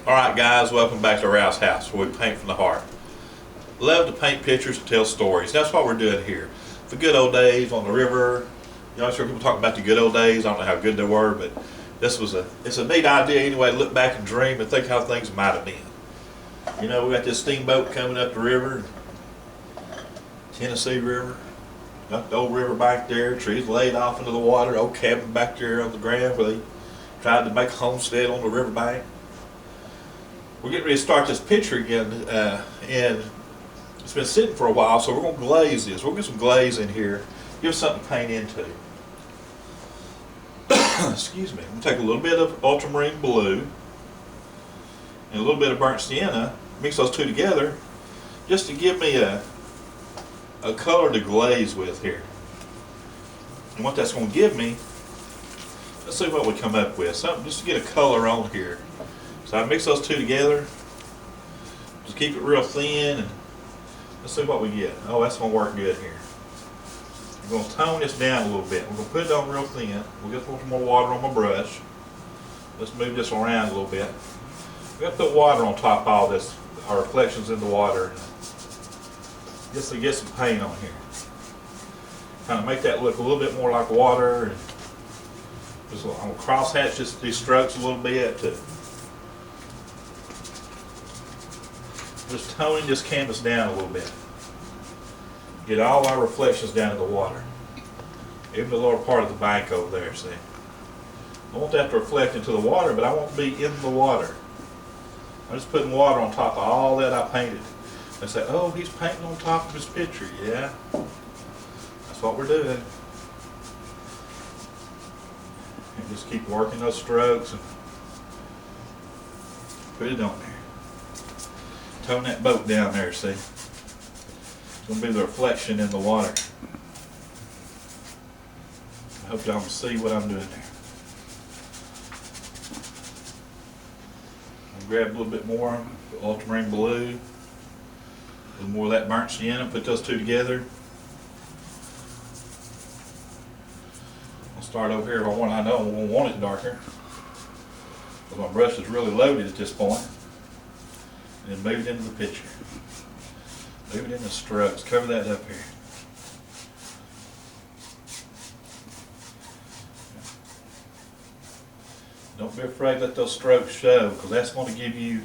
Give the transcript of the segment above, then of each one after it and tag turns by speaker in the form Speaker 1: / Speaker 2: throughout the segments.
Speaker 1: Alright guys, welcome back to Rouse's House, where we paint from the heart. Love to paint pictures and tell stories. That's what we're doing here. The good old days on the river. You always hear people talking about the good old days. I don't know how good they were, but it's a neat idea anyway to look back and dream and think how things might have been. You know, we got this steamboat coming up the river, Tennessee River. Got the old river back there, trees laid off into the water, old cabin back there on the ground where they tried to make a homestead on the riverbank. We're getting ready to start this picture again, and it's been sitting for a while, so we're going to glaze this. We'll get some glaze in here, give us something to paint into. Excuse me. I'm going to take a little bit of ultramarine blue and a little bit of burnt sienna, mix those two together, just to give me a color to glaze with here. And what that's going to give me, let's see what we come up with. Something just to get a color on here. So I mix those two together, just keep it real thin, and let's see what we get. Oh, that's going to work good here. I'm going to tone this down a little bit. We're going to put it on real thin. We'll get a little more water on my brush. Let's move this around a little bit. We're going to put water on top of all this, our reflections in the water, just to get some paint on here. Kind of make that look a little bit more like water. And just, I'm going to cross hatch these strokes a little bit to just toning this canvas down a little bit. Get all our reflections down in the water. Even the lower part of the bank over there, see? I want that to reflect into the water, but I want to be in the water. I'm just putting water on top of all that I painted. They say, oh, he's painting on top of his picture. Yeah, that's what we're doing. And just keep working those strokes and put it on there. Tone that boat down there, see? It's going to be the reflection in the water. I hope y'all can see what I'm doing there. I'll grab a little bit more ultramarine blue, a little more of that burnt sienna, put those two together. I'll start over here if I want. I know I won't want it darker, because my brush is really loaded at this point. And then move it into the picture. Move it into strokes. Cover that up here. Don't be afraid to let those strokes show, because that's going to give you,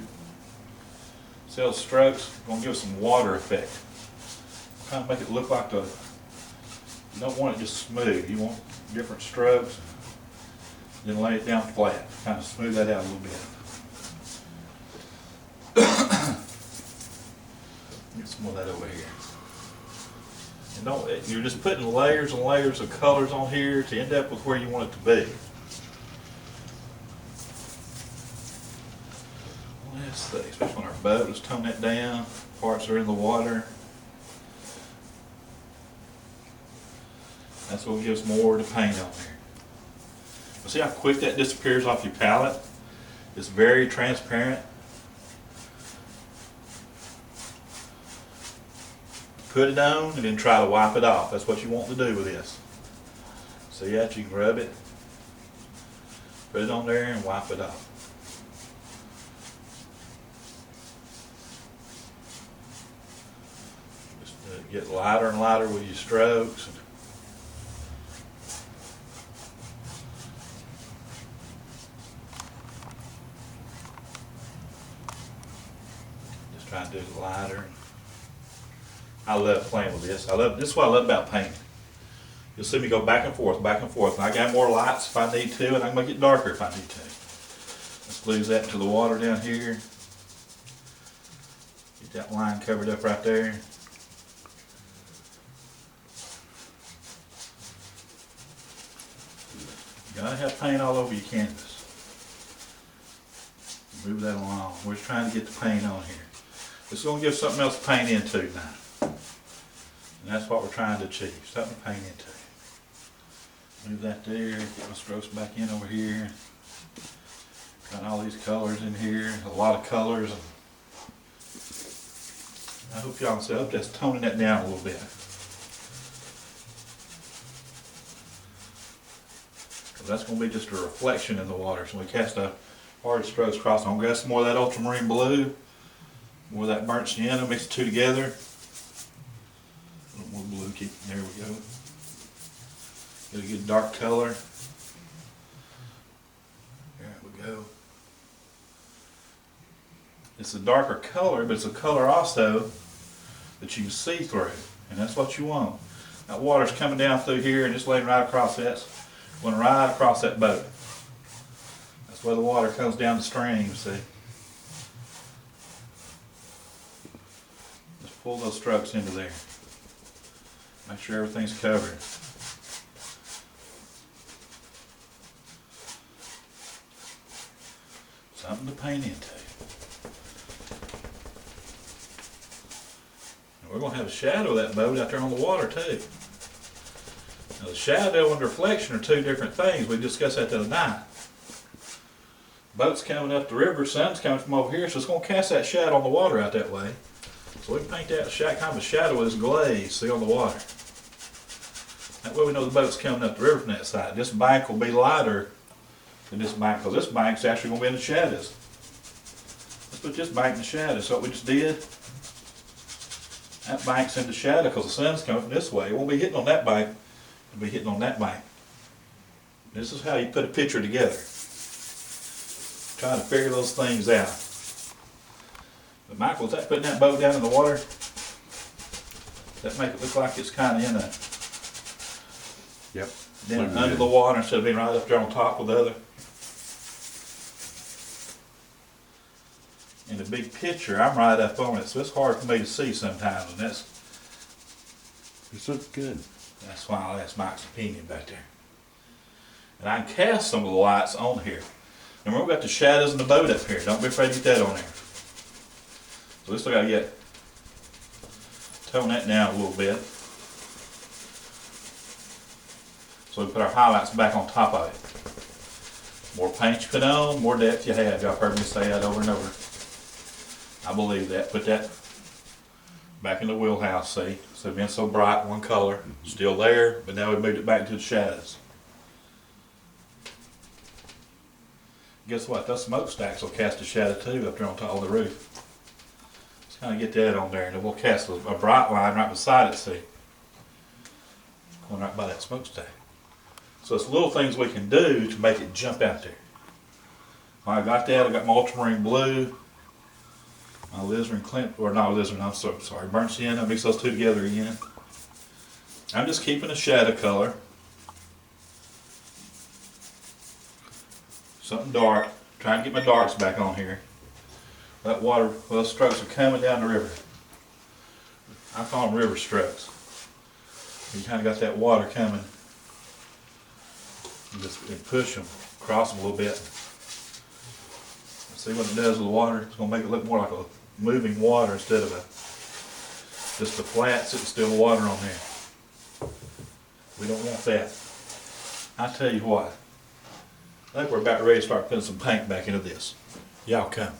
Speaker 1: see those strokes, going to give some water effect. Kind of make it look like you don't want it just smooth. You want different strokes. Then lay it down flat. Kind of smooth that out a little bit. Get some more of that over here. And you're just putting layers and layers of colors on here to end up with where you want it to be. Let's see, especially on our boat, let's tone that down. Parts are in the water. That's what gives more to paint on there. But see how quick that disappears off your palette? It's very transparent. Put it on and then try to wipe it off. That's what you want to do with this. See that? You can rub it, put it on there and wipe it off. Just get lighter and lighter with your strokes. Just try to do it lighter. I love playing with this. This is what I love about painting. You'll see me go back and forth, back and forth. And I got more lights if I need to, and I can make it darker if I need to. Let's lose that into the water down here. Get that line covered up right there. You gotta have paint all over your canvas. Move that along. We're just trying to get the paint on here. It's going to give something else to paint into now. And that's what we're trying to achieve, something to paint into. Move that there, get my strokes back in over here. Got all these colors in here, a lot of colors. I hope y'all can see, I'm just toning that down a little bit. That's going to be just a reflection in the water. So we cast a hard strokes across. I'm gonna get some more of that ultramarine blue, more of that burnt sienna, mix the two together. A little more blue, there we go. Get a good dark color. There we go. It's a darker color, but it's a color also that you can see through, and that's what you want. That water's coming down through here and just laying right across that, going right across that boat. That's where the water comes down the stream, see. Just pull those strokes into there. Make sure everything's covered. Something to paint into. And we're going to have a shadow of that boat out there on the water too. Now the shadow and reflection are two different things. We discussed that the other night. Boat's coming up the river, sun's coming from over here, so it's going to cast that shadow on the water out that way. So we can paint that kind of a shadow with this glaze, see, on the water. That way we know the boat's coming up the river from that side. This bank will be lighter than this bank, because this bank's actually going to be in the shadows. Let's put this bank in the shadows. So what we just did, that bank's in the shadow because the sun's coming from this way. It won't be hitting on that bank, it'll be hitting on that bank. This is how you put a picture together. Trying to figure those things out. But Michael, is that putting that boat down in the water? Does that make it look like it's kind of in a...
Speaker 2: Yep.
Speaker 1: Then under the water instead of being right up there on top with the other? In the big picture, I'm right up on it, so it's hard for me to see sometimes, and
Speaker 2: This looks good.
Speaker 1: that's why I'll ask Mike's opinion back there. And I can cast some of the lights on here. And we've got the shadows in the boat up here. Don't be afraid to get that on there. So we still got to tone that down a little bit. So we put our highlights back on top of it. More paint you put on, more depth you have. Y'all heard me say that over and over. I believe that. Put that back in the wheelhouse, see? So being so bright, one color, still there, but now we moved it back into the shadows. Guess what? Those smokestacks will cast a shadow too up there on top of the roof. Let's kind of get that on there, and then we'll cast a bright line right beside it, see? Going right by that smokestack. So it's little things we can do to make it jump out there. Well, I got that. I got my ultramarine blue, my alizarin burnt sienna. Mix those two together again. I'm just keeping a shadow color. Something dark. Trying to get my darks back on here. That water, well, those strokes are coming down the river. I call them river strokes. You kind of got that water coming. And push them, cross them a little bit. See what it does with the water? It's going to make it look more like a moving water instead of just a flat sitting still water on there. We don't want that. I tell you what, I think we're about ready to start putting some paint back into this. Y'all come.